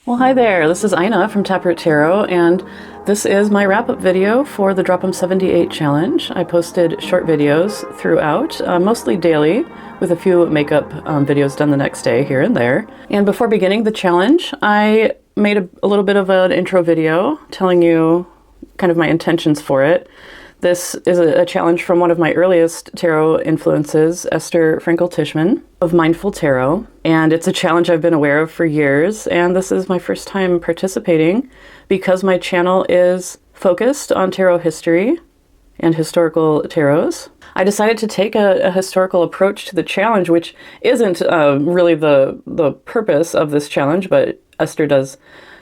Well, hi there. This is Ina from Taproot Tarot, and this is my wrap-up video for the Drop 'em 78 challenge. I posted short videos throughout, mostly daily, with a few makeup videos done the next day here and there. And before beginning the challenge, I made a little bit of an intro video telling you kind of my intentions for it. This is a challenge from one of my earliest tarot influences, Esther Frankel-Tishman of Mindful Tarot. And it's a challenge I've been aware of for years. And this is my first time participating because my channel is focused on tarot history and historical tarots. I decided to take a historical approach to the challenge, which isn't really the purpose of this challenge, but Esther does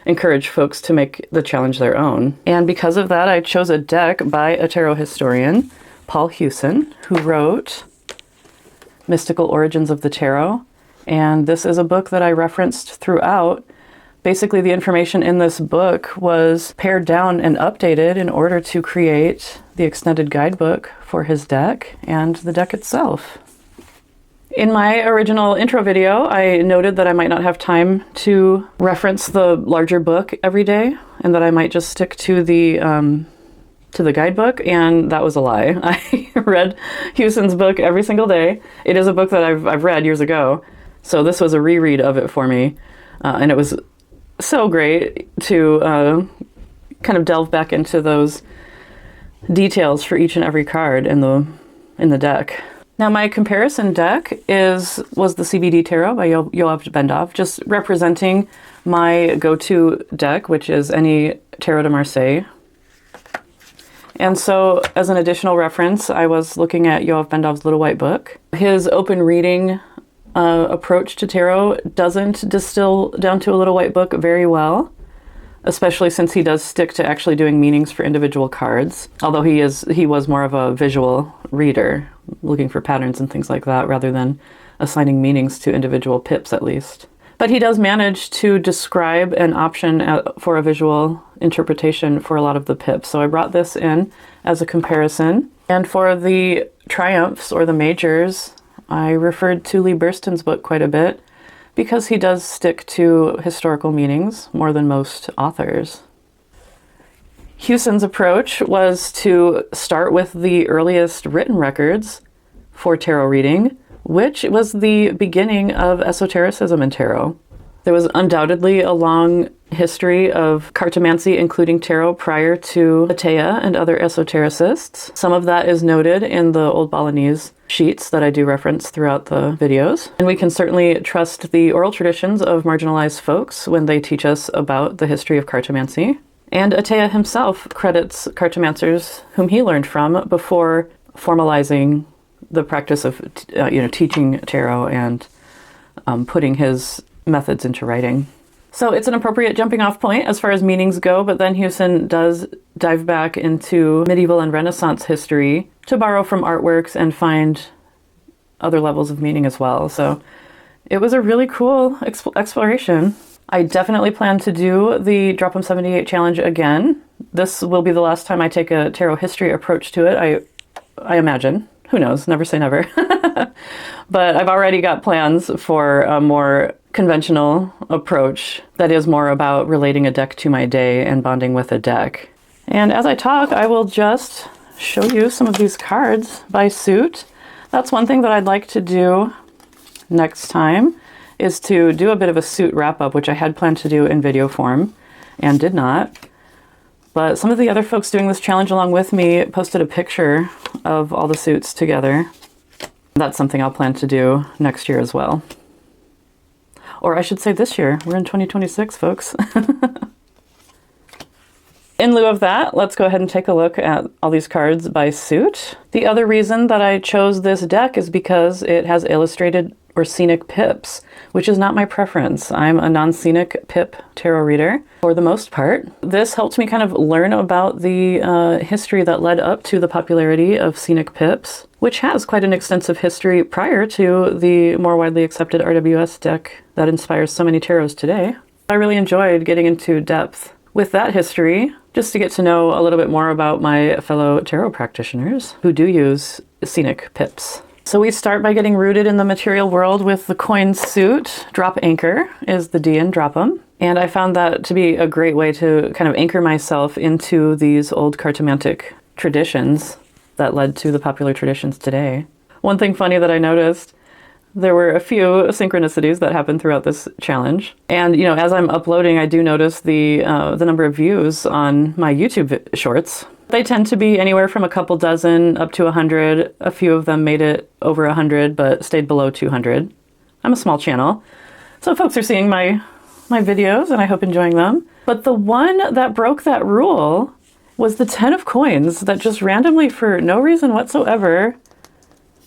encourage folks to make the challenge their own. And because of that, I chose a deck by a tarot historian, Paul Hewson, who wrote Mystical Origins of the Tarot. And this is a book that I referenced throughout. Basically, the information in this book was pared down and updated in order to create the extended guidebook for his deck and the deck itself. In my original intro video, I noted that I might not have time to reference the larger book every day and that I might just stick to the guidebook, and that was a lie. I read Hewson's book every single day. It is a book that I've read years ago, so this was a reread of it for me, and it was so great to kind of delve back into those details for each and every card in the deck. Now, my comparison deck was the CBD Tarot by Yoav Bendov, just representing my go-to deck, which is any Tarot de Marseille. And so, as an additional reference, I was looking at Yoav Bendov's Little White Book. His open reading approach to tarot doesn't distill down to a Little White Book very well, especially since he does stick to actually doing meanings for individual cards, although he was more of a visual reader, looking for patterns and things like that, rather than assigning meanings to individual pips, at least. But he does manage to describe an option for a visual interpretation for a lot of the pips. So I brought this in as a comparison. And for the triumphs, or the majors, I referred to Lee Burston's book quite a bit, because he does stick to historical meanings more than most authors. Hewson's approach was to start with the earliest written records for tarot reading, which was the beginning of esotericism in tarot. There was undoubtedly a long history of cartomancy, including tarot, prior to Atea and other esotericists. Some of that is noted in the Old Balinese sheets that I do reference throughout the videos. And we can certainly trust the oral traditions of marginalized folks when they teach us about the history of cartomancy. And Atea himself credits cartomancers whom he learned from before formalizing the practice of teaching tarot and putting his methods into writing. So it's an appropriate jumping off point as far as meanings go, but then Hewson does dive back into medieval and Renaissance history to borrow from artworks and find other levels of meaning as well. So it was a really cool exploration. I definitely plan to do the Drop 'em 78 challenge again. This will be the last time I take a tarot history approach to it, I imagine. Who knows? Never say never. But I've already got plans for a more conventional approach that is more about relating a deck to my day and bonding with a deck. And as I talk, I will just show you some of these cards by suit. That's one thing that I'd like to do next time, is to do a bit of a suit wrap-up, which I had planned to do in video form and did not. But some of the other folks doing this challenge along with me posted a picture of all the suits together. That's something I'll plan to do next year as well. Or I should say this year. We're in 2026, folks. In lieu of that, let's go ahead and take a look at all these cards by suit. The other reason that I chose this deck is because it has illustrated or scenic pips, which is not my preference. I'm a non-scenic pip tarot reader for the most part. This helped me kind of learn about the history that led up to the popularity of scenic pips, which has quite an extensive history prior to the more widely accepted RWS deck that inspires so many tarots today. I really enjoyed getting into depth with that history, just to get to know a little bit more about my fellow tarot practitioners who do use scenic pips. So we start by getting rooted in the material world with the coin suit. Drop anchor is the D in drop 'em. And I found that to be a great way to kind of anchor myself into these old cartomantic traditions that led to the popular traditions today. One thing funny that I noticed, there were a few synchronicities that happened throughout this challenge. And, as I'm uploading, I do notice the number of views on my YouTube shorts. They tend to be anywhere from a couple dozen up to 100. A few of them made it over 100, but stayed below 200. I'm a small channel, so folks are seeing my videos, and I hope enjoying them. But the one that broke that rule was the 10 of coins that just randomly, for no reason whatsoever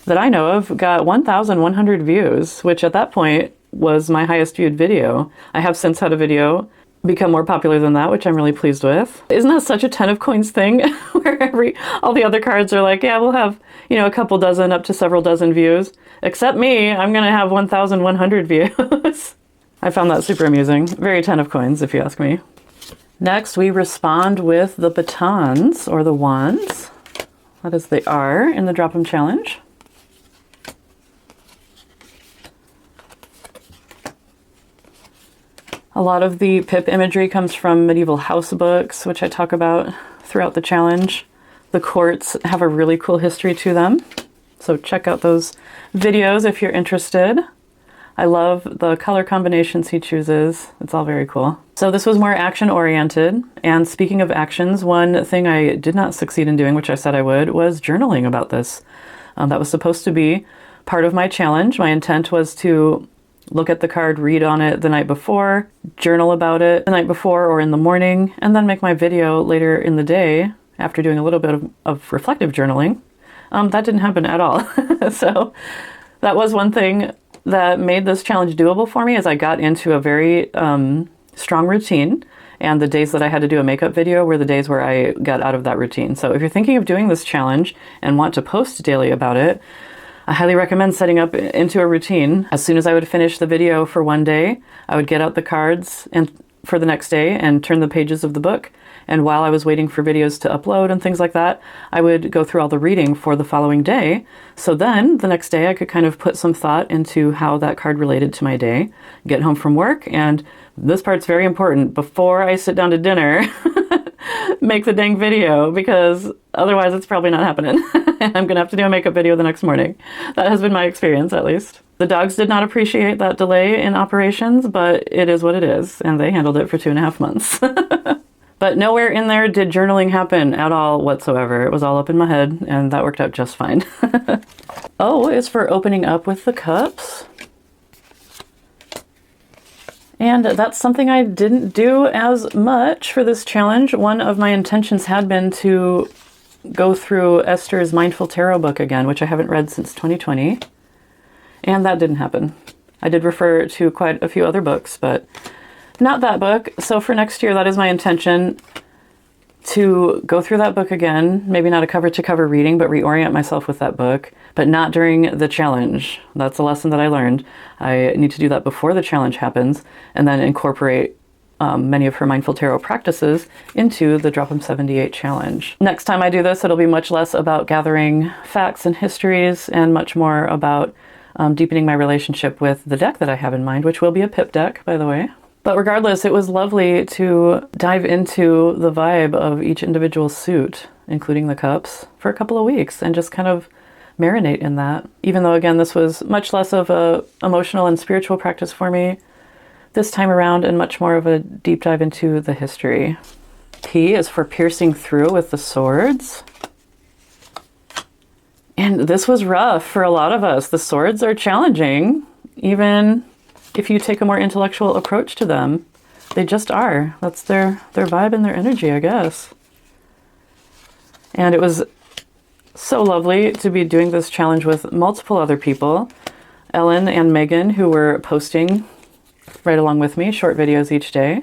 that I know of, got 1,100 views, which at that point was my highest viewed video. I have since had a video become more popular than that, which I'm really pleased with. Isn't that such a 10 of coins thing where all the other cards are like, yeah, we'll have, a couple dozen up to several dozen views, except me, I'm going to have 1,100 views. I found that super amusing. Very 10 of coins, if you ask me. Next, we respond with the batons, or the wands. That is the R in the Drop 'em challenge. A lot of the pip imagery comes from medieval house books, which I talk about throughout the challenge. The courts have a really cool history to them, so check out those videos if you're interested. I love the color combinations he chooses. It's all very cool. So this was more action-oriented, and speaking of actions, one thing I did not succeed in doing, which I said I would, was journaling about this. That was supposed to be part of my challenge. My intent was to look at the card, read on it the night before, journal about it the night before or in the morning, and then make my video later in the day after doing a little bit of reflective journaling. That didn't happen at all. So that was one thing that made this challenge doable for me, as I got into a very strong routine, and the days that I had to do a makeup video were the days where I got out of that routine. So if you're thinking of doing this challenge and want to post daily about it, I highly recommend setting up into a routine. As soon as I would finish the video for one day, I would get out the cards and for the next day and turn the pages of the book. And while I was waiting for videos to upload and things like that, I would go through all the reading for the following day. So then the next day I could kind of put some thought into how that card related to my day, get home from work, and this part's very important, before I sit down to dinner, make the dang video, because otherwise it's probably not happening. And I'm gonna have to do a makeup video the next morning. That has been my experience, at least. The dogs did not appreciate that delay in operations, but it is what it is, and they handled it for 2.5 months. But nowhere in there did journaling happen at all whatsoever. It was all up in my head, and that worked out just fine. O is for opening up with the cups. And that's something I didn't do as much for this challenge. One of my intentions had been to go through Esther's Mindful Tarot book again, which I haven't read since 2020. And that didn't happen. I did refer to quite a few other books, but not that book. So for next year, that is my intention, to go through that book again. Maybe not a cover-to-cover reading, but reorient myself with that book, but not during the challenge. That's a lesson that I learned. I need to do that before the challenge happens, and then incorporate many of her Mindful Tarot practices into the Drop 'em 78 challenge. Next time I do this, it'll be much less about gathering facts and histories, and much more about deepening my relationship with the deck that I have in mind, which will be a pip deck, by the way. But regardless, it was lovely to dive into the vibe of each individual suit, including the cups, for a couple of weeks, and just kind of marinate in that. Even though, again, this was much less of a emotional and spiritual practice for me this time around, and much more of a deep dive into the history. P is for piercing through with the swords. And this was rough for a lot of us. The swords are challenging, even if you take a more intellectual approach to them. They just are. That's their vibe and their energy, I guess. And it was so lovely to be doing this challenge with multiple other people. Ellen and Megan, who were posting right along with me short videos each day,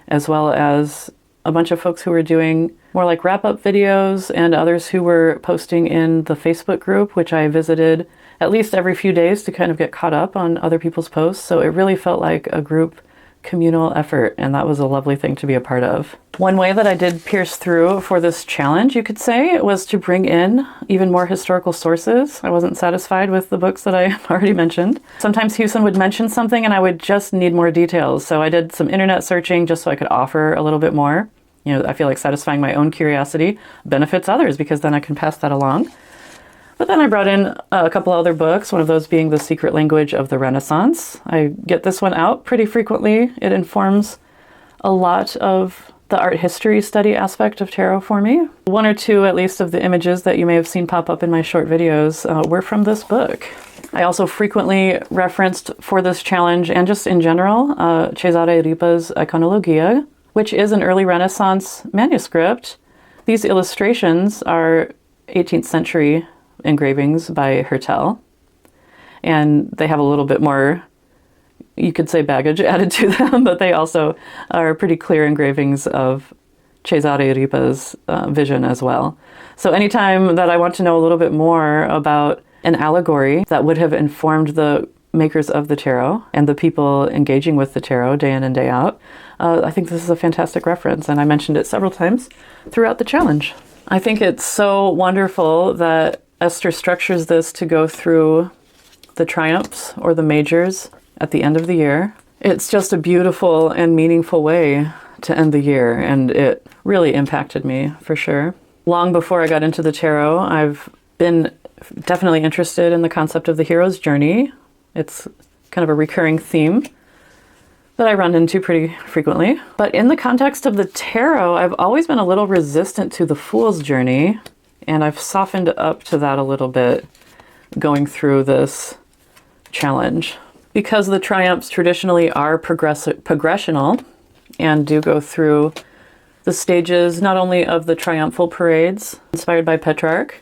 as well as a bunch of folks who were doing more like wrap-up videos, and others who were posting in the Facebook group, which I visited at least every few days to kind of get caught up on other people's posts. So it really felt like a group communal effort, and that was a lovely thing to be a part of. One way that I did pierce through for this challenge, you could say, was to bring in even more historical sources. I wasn't satisfied with the books that I already mentioned. Sometimes Houston would mention something and I would just need more details, so I did some internet searching just so I could offer a little bit more. You know, I feel like satisfying my own curiosity benefits others because then I can pass that along. But then I brought in a couple other books, one of those being The Secret Language of the Renaissance. I get this one out pretty frequently. It informs a lot of the art history study aspect of tarot for me. One or two, at least, of the images that you may have seen pop up in my short videos were from this book. I also frequently referenced for this challenge, and just in general, Cesare Ripa's Iconologia, which is an early Renaissance manuscript. These illustrations are 18th century engravings by Hertel, and they have a little bit more, you could say, baggage added to them, but they also are pretty clear engravings of Cesare Ripa's vision as well. So anytime that I want to know a little bit more about an allegory that would have informed the makers of the tarot and the people engaging with the tarot day in and day out, I think this is a fantastic reference, and I mentioned it several times throughout the challenge. I think it's so wonderful that Esther structures this to go through the triumphs or the majors at the end of the year. It's just a beautiful and meaningful way to end the year, and it really impacted me for sure. Long before I got into the tarot, I've been definitely interested in the concept of the hero's journey. It's kind of a recurring theme that I run into pretty frequently. But in the context of the tarot, I've always been a little resistant to the fool's journey, and I've softened up to that a little bit going through this challenge. Because the triumphs traditionally are progressional and do go through the stages not only of the triumphal parades inspired by Petrarch,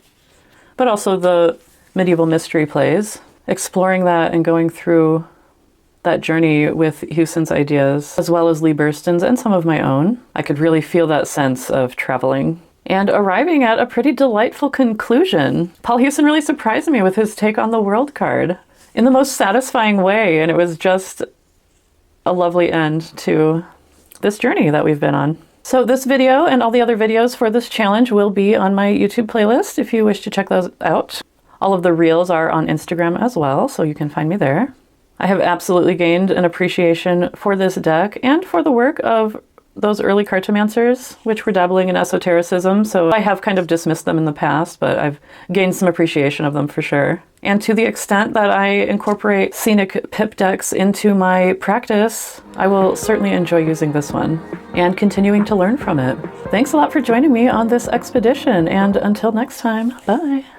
but also the medieval mystery plays. Exploring that and going through that journey with Houston's ideas, as well as Lee Burston's and some of my own, I could really feel that sense of traveling and arriving at a pretty delightful conclusion. Paul Houston really surprised me with his take on the World card in the most satisfying way, and it was just a lovely end to this journey that we've been on. So this video and all the other videos for this challenge will be on my YouTube playlist if you wish to check those out. All of the reels are on Instagram as well, so you can find me there. I have absolutely gained an appreciation for this deck and for the work of those early cartomancers, which were dabbling in esotericism, so I have kind of dismissed them in the past, but I've gained some appreciation of them for sure. And to the extent that I incorporate scenic pip decks into my practice, I will certainly enjoy using this one and continuing to learn from it. Thanks a lot for joining me on this expedition, and until next time, bye!